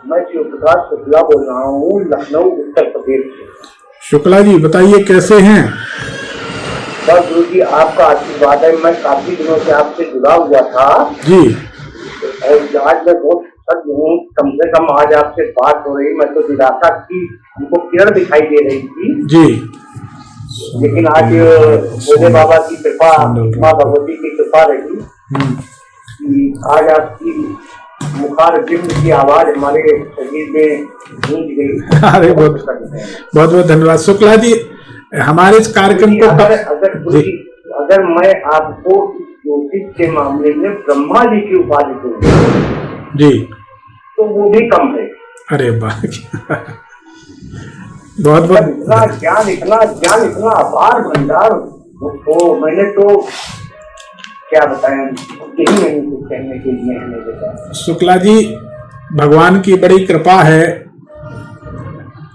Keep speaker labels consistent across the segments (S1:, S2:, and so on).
S1: मैं शिवप्रकाश शुक्ला बोल रहा हूँ, लखनऊ उत्तर प्रदेश से।
S2: शुक्ला जी बताइए कैसे हैं?
S1: बस गुरु जी आपका आशीर्वाद है। मैं काफी दिनों से आपसे जुड़ा हुआ था
S2: जी,
S1: और आज मैं बहुत सच हूँ, कम से कम आज आपसे बात हो रही। मैं तो निराशा की हमको किरण दिखाई दे रही थी
S2: जी,
S1: लेकिन आज भोले बाबा की कृपा, माँ भगवती की कृपा रही कि आज आपकी मुखार बिंब की आवाज हमारे शरीर में गूंज गई।
S2: अरे बहुत बहुत धन्यवाद शुक्ला जी। हमारे इस कार्यक्रम को
S1: अगर मैं आपको ज्योतिष के मामले में ब्रह्मा जी की उपाधि दूंगा
S2: जी
S1: तो वो भी कम है।
S2: अरे वाह बहुत बहुत
S1: इतना अपार भंडार तो मैंने तो क्या बताएं, यही नहीं कुछ कहने के लिए हमें देता।
S2: शुक्ला जी भगवान की बड़ी कृपा है।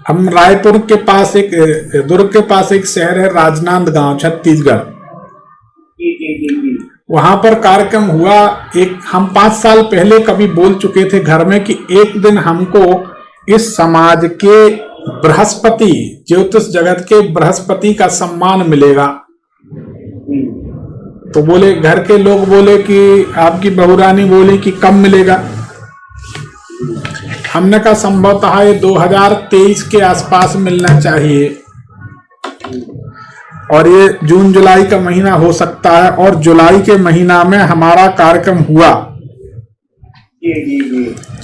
S2: हम रायपुर के पास एक दुर्ग के पास एक शहर है राजनांदगांव, छत्तीसगढ़।
S1: जी जी जी जी।
S2: वहां पर कार्यक्रम हुआ। एक हम 5 साल पहले कभी बोल चुके थे घर में कि एक दिन हमको इस समाज के बृहस्पति, ज्योतिष जगत के बृहस्पति का सम्मान मिलेगा। तो बोले, घर के लोग बोले कि आपकी बहुरानी बोली कि कब मिलेगा। हमने कहा संभवतः ये 2023 के आसपास मिलना चाहिए और ये जून जुलाई का महीना हो सकता है। और जुलाई के महीना में हमारा कार्यक्रम हुआ।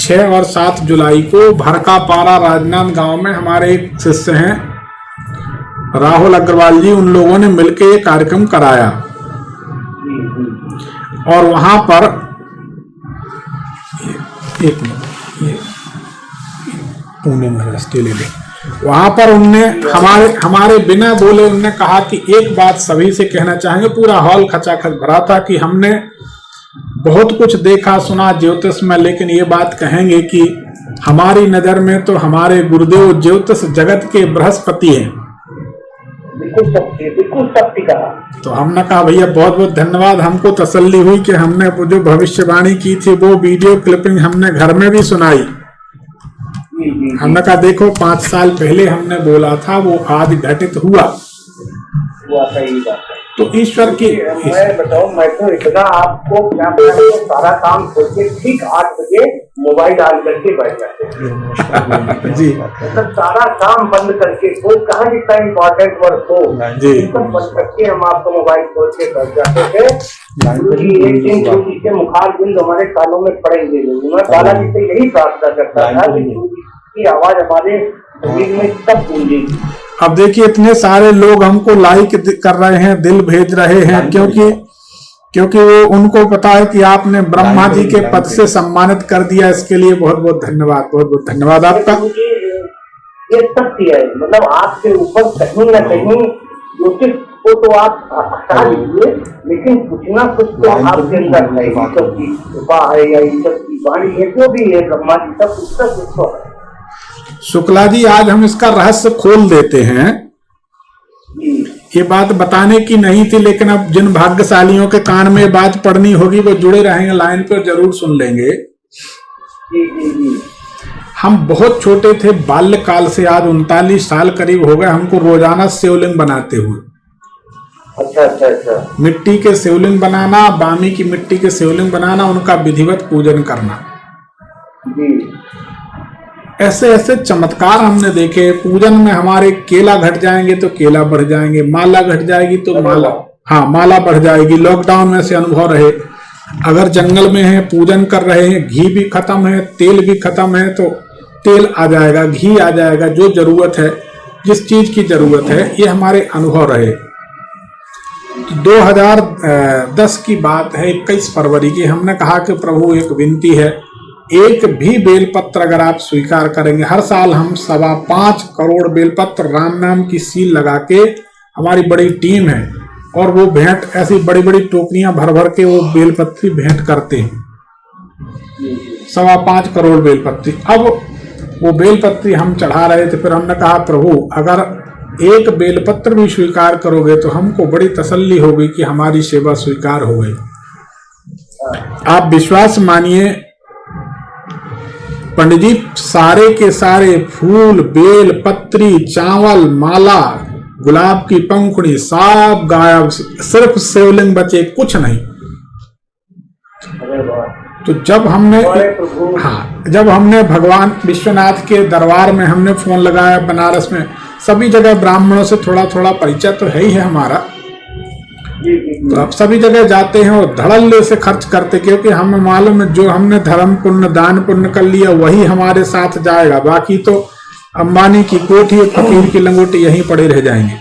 S2: 6 और 7 जुलाई को भरकापारा राजनांदगांव में हमारे एक शिष्य हैं राहुल अग्रवाल जी, उन लोगों ने मिलकर ये कार्यक्रम कराया। और वहां पर एक मिनट पुणे में रस्ते ले ले, वहां पर उनने हमारे बिना बोले उनने कहा कि एक बात सभी से कहना चाहेंगे। पूरा हॉल खचाखच भरा था कि हमने बहुत कुछ देखा सुना ज्योतिष में, लेकिन ये बात कहेंगे कि हमारी नजर में तो हमारे गुरुदेव ज्योतिष जगत के बृहस्पति हैं।
S1: बिल्कुल सत्य कहा।
S2: तो हमने कहा भैया बहुत बहुत धन्यवाद। हमको तसल्ली हुई कि हमने जो भविष्यवाणी की थी वो वीडियो क्लिपिंग हमने घर में भी सुनाई। हमने कहा देखो 5 साल पहले हमने बोला था वो आज घटित हुआ।
S1: सही बात है।
S2: तो ईश्वर की
S1: मैं बताऊं, मैं तो इतना आपको क्या बताऊं, तो सारा काम छोड़ के ठीक 8 बजे मोबाइल डाल करके बैठ जाते हैं
S2: जी।
S1: मतलब सारा काम बंद करके, कोई कहाँ जितना इम्पोर्टेंट वर्क हो
S2: जी
S1: सब बंद करके हम आपको मोबाइल खोल के बैठ जाते थे। एक दिन के मुखार बिंद हमारे कानों में पड़ेंगे। मैं बालाजी से यही प्रार्थना करता था कि आवाज हमारे शरीर में सब गूंजेगी।
S2: अब देखिए इतने सारे लोग हमको लाइक कर रहे हैं, दिल भेज रहे हैं, क्योंकि वो उनको पता है कि आपने ब्रह्मा जी के पद से सम्मानित कर दिया। इसके लिए बहुत बहुत धन्यवाद, बहुत बहुत धन्यवाद आपका।
S1: ये सत्य है, मतलब आपके ऊपर कहीं न कहीं ज्योतिष को तो आप हटा लीजिए, लेकिन कुछ ना कुछ तो आपके अंदर है। ईश्वर की कृपा है या ईश्वर की वाणी है, जो भी है ब्रह्मा जी का कुछ ना कुछ तो है।
S2: शुक्ला जी आज हम इसका रहस्य खोल देते हैं। ये बात बताने की नहीं थी, लेकिन अब जिन भाग्यशालियों के कान में बात पड़नी होगी वो जुड़े रहेंगे, लाइन पर जरूर सुन लेंगे। हम बहुत छोटे थे, बाल्यकाल से आज 39 साल करीब हो गए हमको रोजाना शिवलिंग बनाते हुए।
S1: अच्छा।
S2: मिट्टी के शिवलिंग बनाना, बामी की मिट्टी के शिवलिंग बनाना, उनका विधिवत पूजन करना। ऐसे ऐसे चमत्कार हमने देखे। पूजन में हमारे केला घट जाएंगे तो केला बढ़ जाएंगे, माला घट जाएगी तो माला बढ़ जाएगी। लॉकडाउन में से अनुभव रहे। अगर जंगल में है, पूजन कर रहे हैं, घी भी खत्म है, तेल भी खत्म है, तो तेल आ जाएगा, घी आ जाएगा। जो जरूरत है, जिस चीज की जरूरत है, ये हमारे अनुभव रहे। 2010 की बात है, 21 फरवरी की। हमने कहा कि प्रभु एक विनती है, एक भी बेलपत्र अगर आप स्वीकार करेंगे, हर साल हम 5.25 करोड़ बेलपत्र राम नाम की सील लगा के, हमारी बड़ी टीम है, और वो भेंट ऐसी बड़ी बड़ी टोकरियां भर भर के वो बेलपत्री भेंट करते हैं। 5.25 करोड़ बेलपत्री। अब वो बेलपत्री हम चढ़ा रहे थे। फिर हमने कहा प्रभु अगर एक बेलपत्र भी स्वीकार करोगे तो हमको बड़ी तसल्ली होगी कि हमारी सेवा स्वीकार हो गई। आप विश्वास मानिए पंडित जी सारे के सारे फूल, बेल, पत्री, चावल, माला, गुलाब की पंखुड़ी सब गायब, सिर्फ शिवलिंग बचे, कुछ नहीं।
S1: अरे वाह।
S2: तो जब हमने
S1: हमारे प्रभु।
S2: हाँ, जब हमने भगवान विश्वनाथ के दरबार में हमने फोन लगाया, बनारस में सभी जगह ब्राह्मणों से थोड़ा थोड़ा परिचय तो है ही है हमारा,
S1: जी जी
S2: तो अब सभी जगह जाते हैं और धड़ल्ले से खर्च करते, क्योंकि हमें मालूम है जो हमने धर्म पुण्य दान पुण्य कर लिया वही हमारे साथ जाएगा, बाकी तो अंबानी की कोठी और फकीर की लंगोटी यहीं पड़े रह जाएंगे।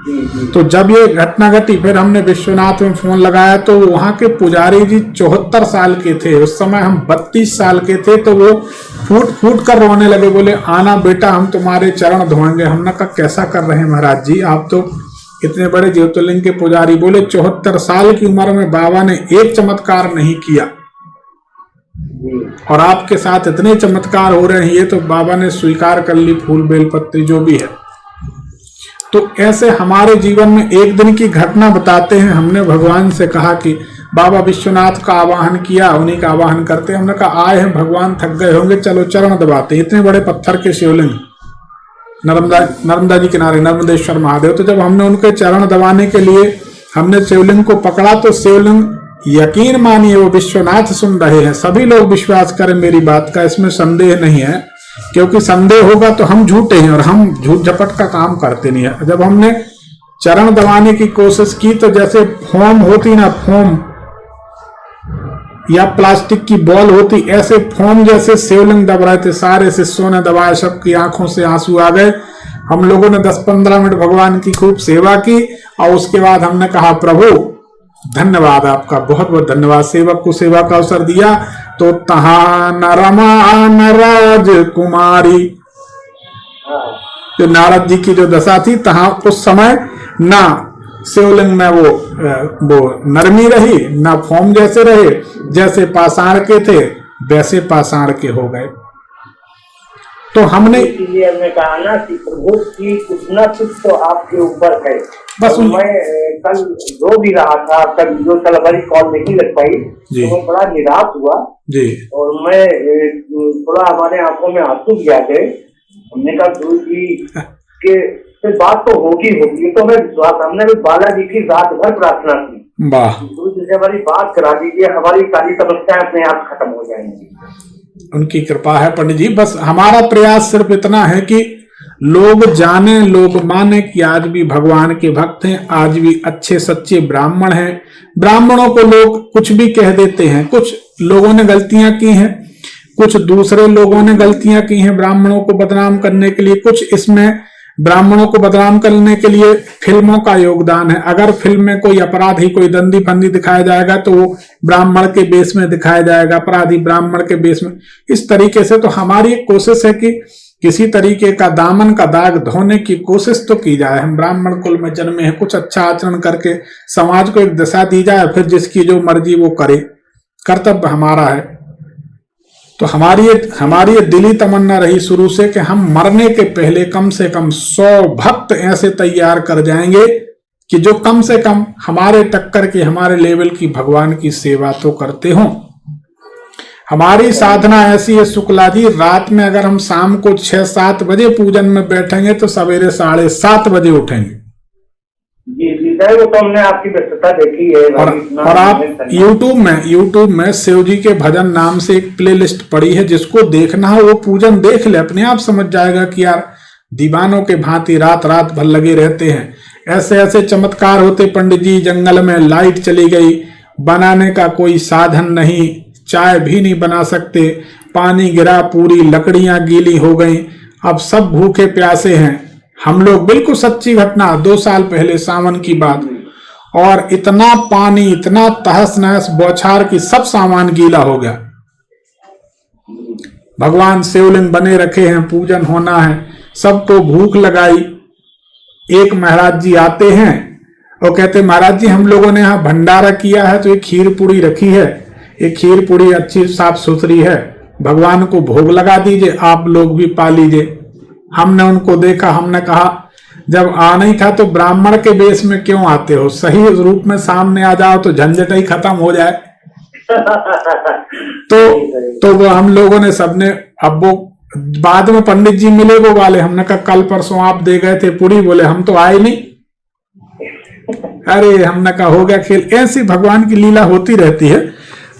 S1: जी।
S2: तो जब ये घटना घटी फिर हमने विश्वनाथ में फोन लगाया, तो वहां के पुजारी जी 74 साल के थे, उस समय हम 32 साल के थे, तो वो फूट फूट कर रोने लगे, बोले आना बेटा हम तुम्हारे चरण धोएंगे। हमने कहा कैसा कर रहे हैं महाराज जी, आप तो इतने बड़े ज्योतिर्लिंग के पुजारी। बोले 74 साल की उम्र में बाबा ने एक चमत्कार नहीं किया और आपके साथ इतने चमत्कार हो रहे हैं, ये तो बाबा ने स्वीकार कर ली, फूल बेल पत्ती जो भी है। तो ऐसे हमारे जीवन में एक दिन की घटना बताते हैं। हमने भगवान से कहा कि बाबा विश्वनाथ का आवाहन किया, उन्हीं का आवाहन करते। हमने कहा आए हैं भगवान, थक गए होंगे, चलो चरण दबाते। इतने बड़े पत्थर के शिवलिंग नर्मदा जी किनारे, नर्मदेश्वर महादेव। तो जब हमने उनके चरण दबाने के लिए हमने शिवलिंग को पकड़ा, तो शिवलिंग यकीन मानिए वो विश्वनाथ सुन रहे हैं। सभी लोग विश्वास करें मेरी बात का, इसमें संदेह नहीं है, क्योंकि संदेह होगा तो हम झूठे हैं और हम झूठ झपट का काम करते नहीं है। जब हमने चरण दबाने की कोशिश की तो जैसे फोम होती ना, फोम या प्लास्टिक की बॉल होती, ऐसे फोम जैसे शिवलिंग दब रहे थे। सारे शिष्यों ने दबाया, सबकी आंखों से आंसू आ गए। हम लोगों ने 10-15 मिनट भगवान की खूब सेवा की और उसके बाद हमने कहा प्रभु धन्यवाद आपका, बहुत बहुत धन्यवाद, सेवक को सेवा का अवसर दिया। तो तहा नरमा नाराज कुमारी, जो नारद जी की जो दशा थी, तहा उस समय ना शिवलिंग में वो नरमी रही, ना फोम जैसे रहे, जैसे पाषाण के थे वैसे पाषाण के हो गए। तो हमने
S1: इसीलिए हमने कहा ना कि प्रभु की कुछ ना कुछ तो आपके ऊपर है।
S2: बस
S1: मैं कल रो भी रहा था, कल जो कल हमारी कॉल नहीं लग पाई तो मैं बड़ा निराश हुआ
S2: जी, और
S1: मैं थोड़ा हमारे आंखों में आंसू भी आ गए। हमने कहा गुरु जी के बात तो होगी, तो हमें विश्वास, हमने भी बालाजी की रात भर प्रार्थना की,
S2: वाह
S1: गुरु जी से हमारी बात करा दीजिए, हमारी सारी समस्याएं अपने आप खत्म हो जाएंगी।
S2: उनकी कृपा है पंडित जी। बस हमारा प्रयास सिर्फ इतना है कि लोग जाने, लोग माने कि आज भी भगवान के भक्त हैं, आज भी अच्छे सच्चे ब्राह्मण हैं। ब्राह्मणों को लोग कुछ भी कह देते हैं, कुछ लोगों ने गलतियां की हैं, कुछ दूसरे लोगों ने गलतियां की हैं ब्राह्मणों को बदनाम करने के लिए, कुछ इसमें ब्राह्मणों को बदनाम करने के लिए फिल्मों का योगदान है। अगर फिल्म में कोई अपराधी, कोई दंदी फंदी दिखाया जाएगा तो वो ब्राह्मण के बेस में दिखाया जाएगा, अपराधी ब्राह्मण के बेस में। इस तरीके से तो हमारी एक कोशिश है कि किसी तरीके का दामन का दाग धोने की कोशिश तो की जाए। हम ब्राह्मण कुल में जन्मे हैं, कुछ अच्छा आचरण करके समाज को एक दिशा दी जाए, फिर जिसकी जो मर्जी वो करे, कर्तव्य हमारा है। तो हमारी ये दिली तमन्ना रही शुरू से कि हम मरने के पहले कम से कम 100 भक्त ऐसे तैयार कर जाएंगे कि जो कम से कम हमारे टक्कर के, हमारे लेवल की भगवान की सेवा तो करते हों। हमारी साधना ऐसी है शुक्ला जी, रात में अगर हम शाम को 6-7 बजे पूजन में बैठेंगे तो सवेरे 7:30 बजे उठेंगे।
S1: जी, वो तो हमने आपकी व्यस्तता देखी है।
S2: और आप YouTube में शिव जी के भजन नाम से एक प्लेलिस्ट पड़ी है, जिसको देखना है वो पूजन देख ले, अपने आप समझ जाएगा कि यार दीवानों के भांति रात रात भर लगे रहते हैं। ऐसे ऐसे चमत्कार होते पंडित जी, जंगल में लाइट चली गई, बनाने का कोई साधन नहीं, चाय भी नहीं बना सकते, पानी गिरा, पूरी लकड़ियां गीली हो गई, अब सब भूखे प्यासे हैं हम लोग। बिल्कुल सच्ची घटना, 2 साल पहले सावन की बात। और इतना पानी, इतना तहस नहस बौछार की सब सामान गीला हो गया। भगवान शिवलिंग बने रखे हैं, पूजन होना है, सबको भूख लगाई। एक महाराज जी आते हैं और कहते महाराज जी हम लोगों ने यहाँ भंडारा किया है तो एक खीर पूरी रखी है, एक खीर पूरी अच्छी साफ सुथरी है, भगवान को भोग लगा दीजिए, आप लोग भी पा लीजिए। हमने उनको देखा, हमने कहा जब आना ही था तो ब्राह्मण के वेश में क्यों आते हो, सही रूप में सामने आ जाओ तो झंझट ही खत्म हो जाए। तो वो हम लोगों ने सबने, अब वो बाद में पंडित जी मिले वो वाले, हमने कहा कल परसों आप दे गए थे पूरी, बोले हम तो आए नहीं। अरे हमने कहा हो गया खेल। ऐसी भगवान की लीला होती रहती है।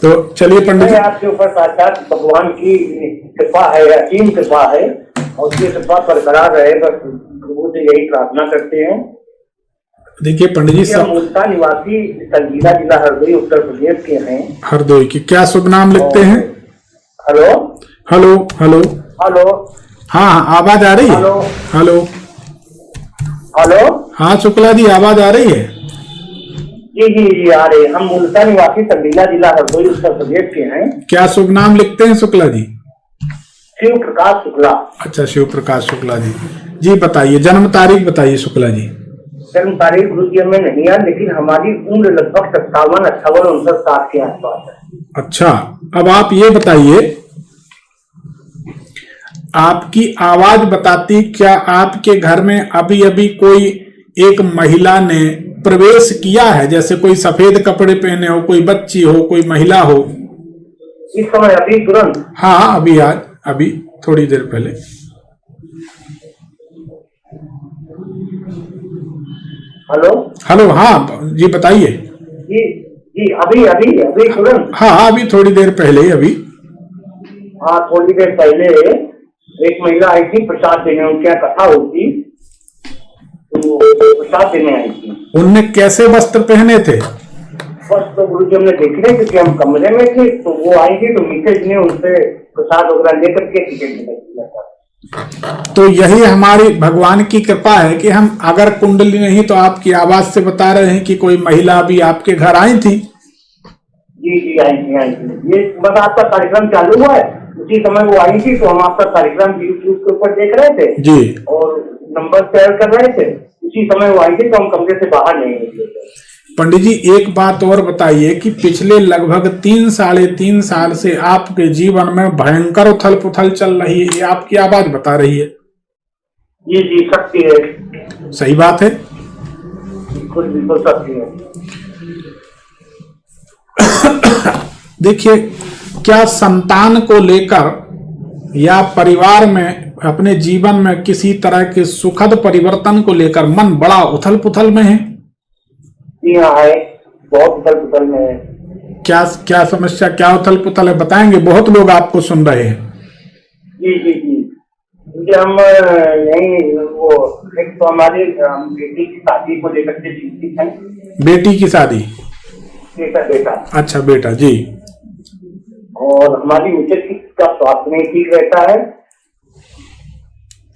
S2: तो चलिए पंडित जी,
S1: आपके ऊपर साक्षात भगवान की कृपा है, असीम कृपा है, और उसकी कृपा बरकरार रहे, बस प्रभु से यही प्रार्थना करते हैं।
S2: देखिए पंडित जी,
S1: हम मुल्तान निवासी संगीला जिला हरदोई उत्तर प्रदेश के हैं।
S2: हरदोई की क्या शुभ नाम लिखते हैं?
S1: हेलो
S2: हेलो हेलो
S1: हेलो,
S2: हाँ आवाज आ रही है?
S1: हेलो
S2: हेलो
S1: हेलो,
S2: हाँ शुक्ला जी आवाज आ रही है?
S1: जी जी जी आ रहे हैं। हम मुल्तान निवासी संगीला जिला हरदोई उत्तर प्रदेश के हैं।
S2: क्या शुभ नाम लिखते हैं शुक्ला जी?
S1: शिव प्रकाश शुक्ला।
S2: अच्छा शिव प्रकाश शुक्ला जी। जी बताइए, जन्म तारीख बताइए शुक्ला जी।
S1: जन्म तारीख गुरु जी में नहीं है, लेकिन हमारी उम्र लगभग 57, 58, 59, 60 के आसपास है।
S2: अच्छा, अब आप ये बताइए, आपकी आवाज बताती क्या आपके घर में अभी अभी कोई एक महिला ने प्रवेश किया है? जैसे कोई सफेद कपड़े पहने हो, कोई बच्ची हो, कोई महिला हो?
S1: इस समय अभी तुरंत?
S2: हाँ अभी, आज अभी थोड़ी देर पहले।
S1: हेलो
S2: हेलो हाँ जी बताइए।
S1: जी जी, अभी अभी अभी तुरंत?
S2: हाँ अभी थोड़ी देर पहले ही, अभी।
S1: हाँ थोड़ी देर पहले एक महिला आई थी प्रसाद देने, उनके यहाँ कथा होती, तो प्रसाद देने आई थी।
S2: उनने कैसे वस्त्र पहने थे?
S1: बस तो गुरु जी हमने देखे नहीं, क्योंकि हम कमरे में थे, तो वो आई थी, तो मीठे जी ने उनसे प्रसाद वगैरह लेकर के टिकट दिया था।
S2: तो यही हमारी भगवान की कृपा है कि हम अगर कुंडली नहीं तो आपकी आवाज से बता रहे हैं कि कोई महिला भी आपके घर आई थी।
S1: जी जी आई थी। ये बस आपका कार्यक्रम चालू हुआ है, उसी समय वो आई थी, तो हम आपका कार्यक्रम यूट्यूब के ऊपर देख रहे थे
S2: जी,
S1: और नंबर शेयर कर रहे थे, उसी समय वो आई थी, तो हम कमरे से बाहर नहीं निकले थे।
S2: पंडित जी एक बात और बताइए कि पिछले लगभग 3 साढ़े 3 साल से आपके जीवन में भयंकर उथल पुथल चल रही है, ये आपकी आवाज बता रही है।
S1: जी जी सत्य है।
S2: सही बात है।
S1: बिल्कुल बिल्कुल सत्य है।
S2: देखिए, क्या संतान को लेकर या परिवार में, अपने जीवन में किसी तरह के सुखद परिवर्तन को लेकर मन बड़ा उथल पुथल में है?
S1: जी हाँ है, बहुत उथल पुथल में है।
S2: क्या क्या समस्या, क्या उथल पुथल है, बताएंगे? बहुत लोग आपको सुन रहे हैं।
S1: जी जी जी, क्योंकि हम यही वो एक तो हमारे बेटी की शादी को लेकर के चिंतित हैं।
S2: बेटी की शादी?
S1: बेटा।
S2: अच्छा बेटा जी।
S1: और हमारी मिसेज का स्वास्थ्य नहीं ठीक रहता है।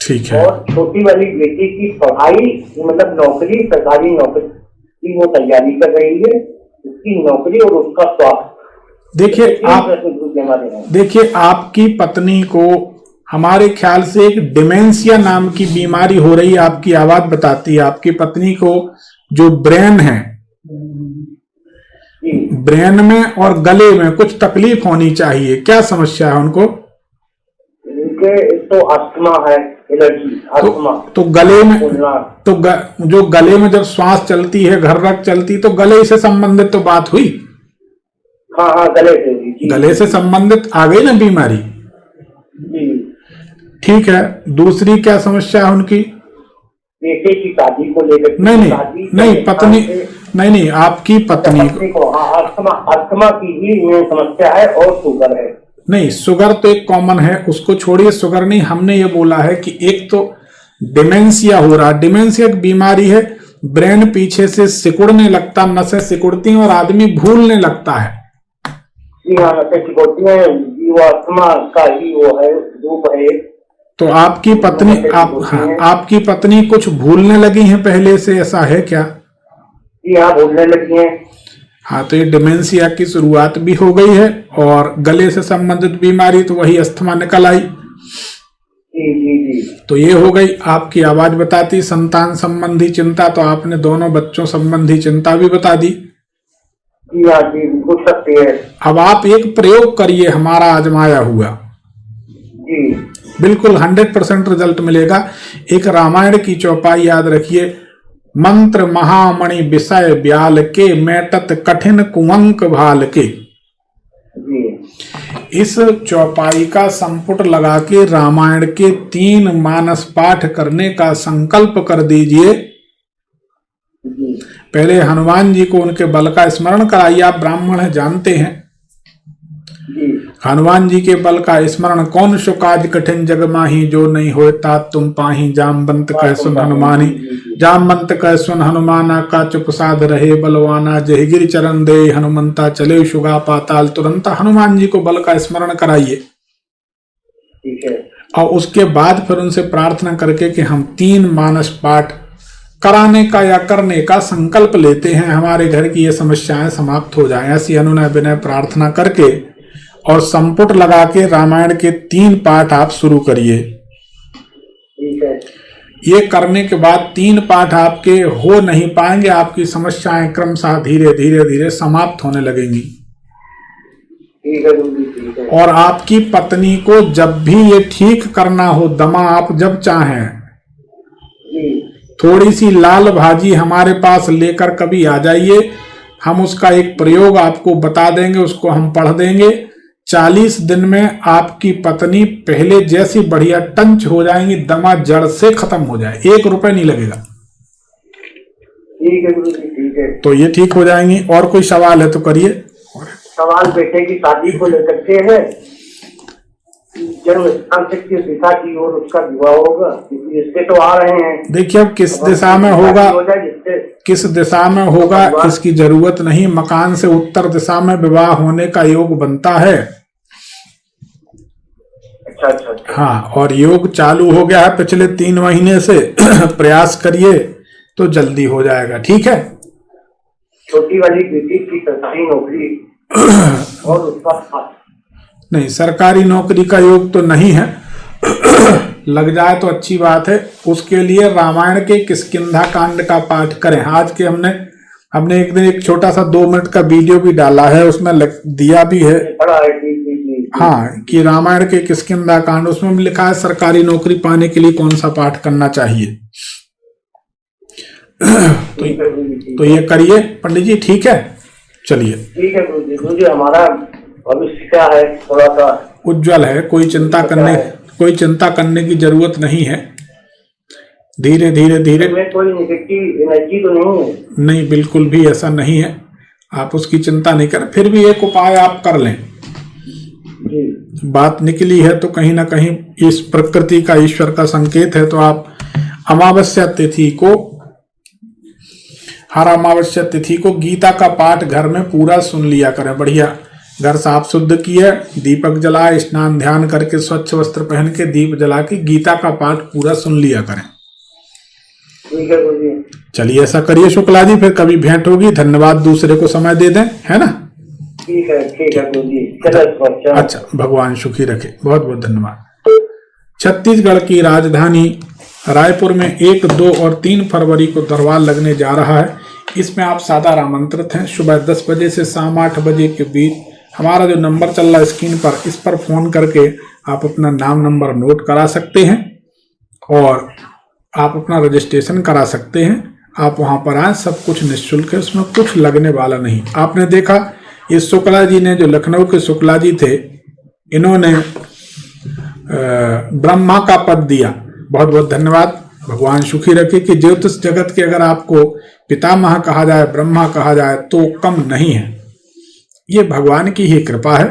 S2: ठीक है।
S1: और छोटी वाली बेटी की पढ़ाई, मतलब नौकरी, सरकारी नौकरी की वो तैयारी कर रही है, उसकी नौकरी और उसका स्वास्थ्य।
S2: देखिए आपकी पत्नी को हमारे ख्याल से एक डिमेंशिया नाम की बीमारी हो रही है, आपकी आवाज बताती है। आपकी पत्नी को जो ब्रेन है, ब्रेन में और गले में कुछ तकलीफ होनी चाहिए। क्या समस्या है उनको?
S1: तो अस्थमा है, एलर्जी, अस्थमा।
S2: तो गले में, जो गले में जब श्वास चलती है, घर्रक चलती, तो गले से संबंधित तो बात हुई।
S1: हाँ
S2: गले से संबंधित आ गई ना बीमारी। ठीक है, दूसरी क्या समस्या है उनकी?
S1: बेटे की शादी को लेकर।
S2: नहीं पत्नी, नहीं आपकी पत्नी
S1: को अस्थमा की ही समस्या है और शुगर है।
S2: नहीं, शुगर तो एक कॉमन है, उसको छोड़िए, शुगर नहीं। हमने ये बोला है कि एक तो डिमेंशिया हो रहा। डिमेंशिया एक बीमारी है, ब्रेन पीछे से सिकुड़ने लगता, नसें सिकुड़ती हैं और आदमी भूलने लगता है।
S1: जी हाँ, नसें सिकुड़ती हैं, वो अस्थमा का ही वो है, रूप है।
S2: तो आपकी पत्नी, आपकी पत्नी कुछ भूलने लगी हैं पहले से, ऐसा है क्या?
S1: जी हाँ, भूलने लगी हैं।
S2: हाँ, तो ये डिमेंशिया की शुरुआत भी हो गई है, और गले से संबंधित बीमारी तो वही अस्थमा निकल आई।
S1: जी।
S2: तो ये हो गई आपकी आवाज बताती। संतान संबंधी चिंता तो आपने दोनों बच्चों संबंधी चिंता भी बता दी।
S1: जी हाँ जी, बिल्कुल सत्य है।
S2: अब आप एक प्रयोग करिए हमारा आजमाया हुआ,
S1: जी
S2: बिल्कुल 100% रिजल्ट मिलेगा। एक रामायण की चौपाई याद रखिए, मंत्र महामणि विषय ब्याल के, मैटत कठिन कुअंक भाल के।
S1: जी
S2: इस चौपाई का संपुट लगा के रामायण के 3 मानस पाठ करने का संकल्प कर दीजिए।
S1: जी
S2: पहले हनुमान जी को उनके बल का स्मरण कराइए। आप ब्राह्मण हैं, जानते हैं
S1: जी
S2: हनुमान जी के बल का स्मरण। कौन सुकाज कठिन जग माही, जो नहीं होए तात तुम पाही। जामवंत कह सुन हनुमानी, जामवंत कह सुन हनुमाना। का चुप साध रहे बलवाना, जय गिर चरण दे हनुमंता। चले शुगा पाताल तुरंत। हनुमान जी को बल का स्मरण कराइए।
S1: ठीक है।
S2: और उसके बाद फिर उनसे प्रार्थना करके कि हम 3 मानस पाठ कराने का या करने का संकल्प लेते हैं, हमारे घर की ये समस्याएं समाप्त हो जाएं। ऐसी अनुनय विनय प्रार्थना करके और संपुट लगा के रामायण के 3 पाठ आप शुरू करिए।
S1: ठीक है।
S2: ये करने के बाद 3 पाठ आपके हो नहीं पाएंगे, आपकी समस्याएं क्रमशः धीरे धीरे धीरे समाप्त होने लगेंगी।
S1: ठीक है गुरुजी, ठीक है।
S2: और आपकी पत्नी को जब भी ये ठीक करना हो, दमा आप जब चाहें,
S1: जी
S2: थोड़ी सी लाल भाजी हमारे पास लेकर कभी आ जाइए। हम उसका एक प्रयोग आपको बता देंगे, उसको हम पढ़ देंगे। 40 दिन में आपकी पत्नी पहले जैसी बढ़िया टंच हो जाएंगी, दमा जड़ से खत्म हो जाए, 1 रुपए नहीं लगेगा।
S1: ठीक है गुरुजी, ठीक है।
S2: तो ये ठीक हो जाएंगी। और कोई सवाल है तो करिए।
S1: सवाल बेटे की शादी को लेकर के है, जन्म स्थान से किस दिशा की ओर उसका विवाह होगा, क्योंकि रिश्ते तो आ रहे हैं।
S2: देखिए अब किस दिशा में होगा,
S1: हो जाए जिससे
S2: किस दिशा में होगा इसकी जरूरत नहीं। मकान से उत्तर दिशा में विवाह होने का योग बनता है।
S1: अच्छा।
S2: हाँ, और योग चालू हो गया है पिछले 3 महीने से। प्रयास करिए तो जल्दी हो जाएगा। ठीक है।
S1: छोटी वाली बेटी की सरकारी नौकरी और उसका
S2: नहीं, सरकारी नौकरी का योग तो नहीं है। लग जाए तो अच्छी बात है। उसके लिए रामायण के किष्किंधा कांड का पाठ करें। आज के हमने एक दिन एक छोटा सा 2 मिनट का वीडियो भी डाला है, उसमें दिया भी है। हाँ, कि रामायण के किष्किंधा कांड, उसमें भी लिखा है सरकारी नौकरी पाने के लिए कौन सा पाठ करना चाहिए। तो ये करिए पंडित जी। ठीक है, चलिए।
S1: ठीक है गुरुजी, हमारा भविष्य क्या है थोड़ा सा
S2: उज्जवल है। कोई चिंता करने की जरूरत नहीं है। धीरे धीरे
S1: कोई नेगेटिव एनर्जी तो नहीं है?
S2: नहीं, बिल्कुल भी ऐसा नहीं है। आप उसकी चिंता नहीं करें। फिर भी एक उपाय आप कर लें। बात निकली है तो कहीं ना कहीं इस प्रकृति का, ईश्वर का संकेत है। तो आप अमावस्या तिथि को, हर अमावस्या तिथि को गीता का पाठ घर में पूरा सुन लिया करें। बढ़िया घर साफ शुद्ध किए, दीपक जलाए, स्नान ध्यान करके स्वच्छ वस्त्र पहन के दीप जला के गीता का पाठ पूरा सुन लिया करें।
S1: ठीक है गुरुजी।
S2: चलिए ऐसा करिए शुक्ला जी, फिर कभी भेंट होगी। धन्यवाद, दूसरे को समय दे दें, है ना।
S1: ठीक है गुरुजी।
S2: अच्छा, भगवान सुखी रखे। बहुत बहुत धन्यवाद। छत्तीसगढ़ की राजधानी रायपुर में 1, 2 और 3 फरवरी को दरबार लगने जा रहा है। इसमें आप सादर आमंत्रित हैं। सुबह 10 बजे से शाम 8 बजे के बीच हमारा जो नंबर चल रहा है स्क्रीन पर, इस पर फोन करके आप अपना नाम नंबर नोट करा सकते हैं और आप अपना रजिस्ट्रेशन करा सकते हैं। आप वहां पर आए, सब कुछ निःशुल्क है, उसमें कुछ लगने वाला नहीं। आपने देखा ये शुक्ला जी ने, जो लखनऊ के शुक्ला जी थे, इन्होंने ब्रह्मा का पद दिया। बहुत बहुत धन्यवाद। भगवान सुखी रखे कि ज्योतिष जगत के अगर आपको पितामह कहा जाए, ब्रह्मा कहा जाए तो कम नहीं है। ये भगवान की ही कृपा है।